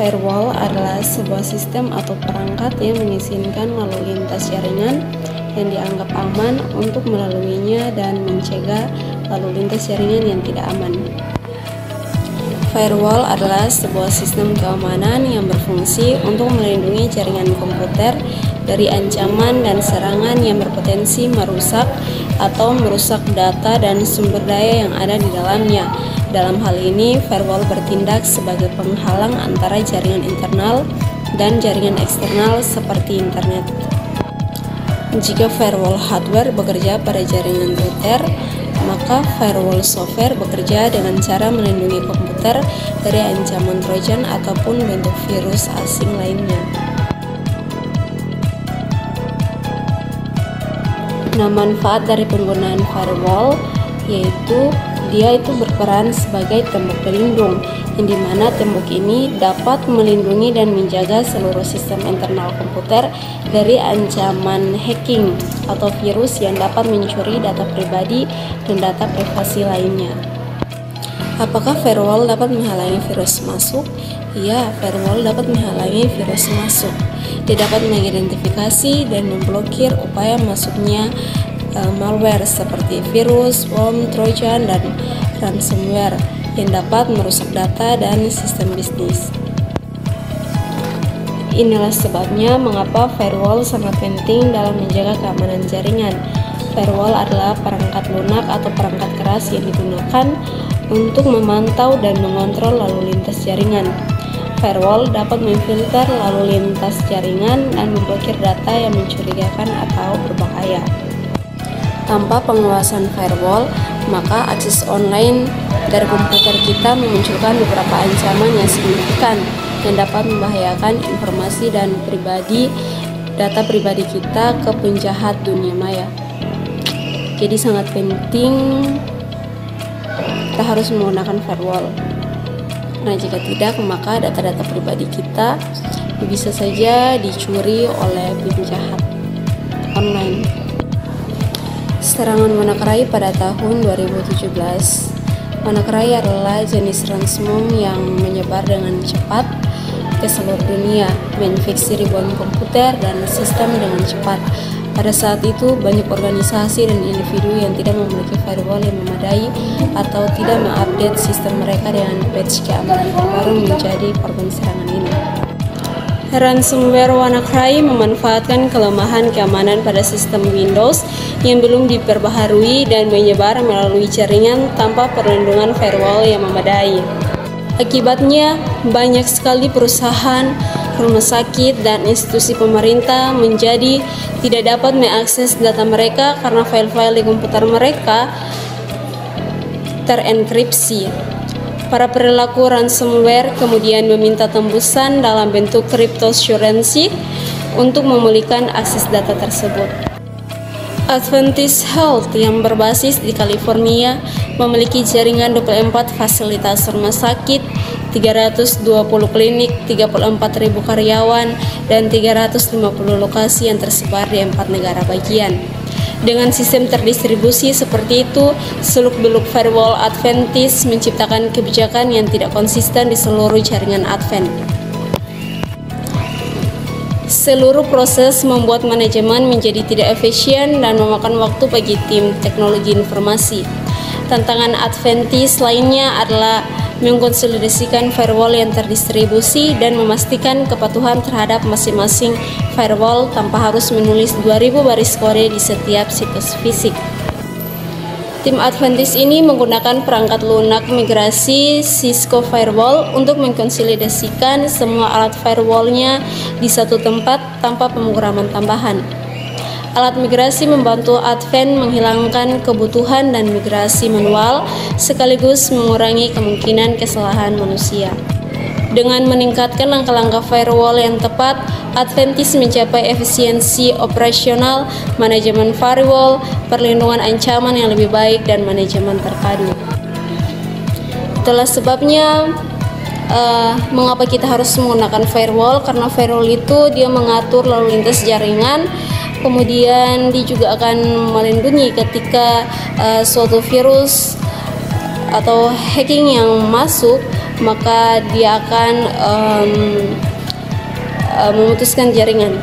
Firewall adalah sebuah sistem atau perangkat yang mengizinkan lalu lintas jaringan yang dianggap aman untuk melaluinya dan mencegah lalu lintas jaringan yang tidak aman. Firewall adalah sebuah sistem keamanan yang berfungsi untuk melindungi jaringan komputer dari ancaman dan serangan yang berpotensi merusak atau merusak data dan sumber daya yang ada di dalamnya. Dalam hal ini, firewall bertindak sebagai penghalang antara jaringan internal dan jaringan eksternal seperti internet. Jika firewall hardware bekerja pada jaringan router, maka firewall software bekerja dengan cara melindungi komputer dari ancaman trojan ataupun bentuk virus asing lainnya. Nah, manfaat dari penggunaan firewall yaitu dia itu berperan sebagai tembok pelindung, yang dimana tembok ini dapat melindungi dan menjaga seluruh sistem internal komputer dari ancaman hacking atau virus yang dapat mencuri data pribadi dan data privasi lainnya. Apakah firewall dapat menghalangi virus masuk? Ya, firewall dapat menghalangi virus masuk. Dia dapat mengidentifikasi dan memblokir upaya masuknya malware seperti virus, bom, trojan, dan ransomware yang dapat merusak data dan sistem bisnis. Inilah sebabnya mengapa firewall sangat penting dalam menjaga keamanan jaringan. Firewall adalah perangkat lunak atau perangkat keras yang digunakan untuk memantau dan mengontrol lalu lintas jaringan. Firewall dapat memfilter lalu lintas jaringan dan memblokir data yang mencurigakan atau berbahaya. Tanpa pengawasan firewall, maka akses online dari komputer kita memunculkan beberapa ancaman yang signifikan yang dapat membahayakan informasi dan data pribadi kita ke penjahat dunia maya. Jadi sangat penting kita harus menggunakan firewall. Nah, jika tidak, maka data-data pribadi kita bisa saja dicuri oleh penjahat online. Serangan WannaCry pada tahun 2017. WannaCry adalah jenis ransomware yang menyebar dengan cepat ke seluruh dunia, menginfeksi ribuan komputer dan sistem dengan cepat. Pada saat itu, banyak organisasi dan individu yang tidak memiliki firewall yang memadai atau tidak mengupdate sistem mereka dengan patch keamanan terbaru menjadi korban serangan ini. Ransomware WannaCry memanfaatkan kelemahan keamanan pada sistem Windows yang belum diperbaharui dan menyebar melalui jaringan tanpa perlindungan firewall yang memadai. Akibatnya, banyak sekali perusahaan, rumah sakit, dan institusi pemerintah menjadi tidak dapat mengakses data mereka karena file-file di komputer mereka terenkripsi. Para perilaku ransomware kemudian meminta tembusan dalam bentuk cryptocurrency untuk memulihkan akses data tersebut. Adventist Health yang berbasis di California memiliki jaringan 24 fasilitas rumah sakit, 320 klinik, 34.000 karyawan, dan 350 lokasi yang tersebar di 4 negara bagian. Dengan sistem terdistribusi seperti itu, seluk-beluk firewall Adventist menciptakan kebijakan yang tidak konsisten di seluruh jaringan Advent. Seluruh proses membuat manajemen menjadi tidak efisien dan memakan waktu bagi tim teknologi informasi. Tantangan Adventist lainnya adalah mengkonsolidasikan firewall yang terdistribusi dan memastikan kepatuhan terhadap masing-masing firewall tanpa harus menulis 2000 baris kode di setiap situs fisik. Tim Adventist ini menggunakan perangkat lunak migrasi Cisco Firewall untuk mengkonsolidasikan semua alat firewallnya di satu tempat tanpa pemrograman tambahan. Alat migrasi membantu Advent menghilangkan kebutuhan dan migrasi manual sekaligus mengurangi kemungkinan kesalahan manusia. Dengan meningkatkan langkah-langkah firewall yang tepat, Adventist mencapai efisiensi operasional, manajemen firewall, perlindungan ancaman yang lebih baik, dan manajemen terpadu. Itulah sebabnya mengapa kita harus menggunakan firewall, karena firewall itu dia mengatur lalu lintas jaringan, kemudian dia juga akan melindungi ketika suatu virus atau hacking yang masuk, maka dia akan memutuskan jaringan.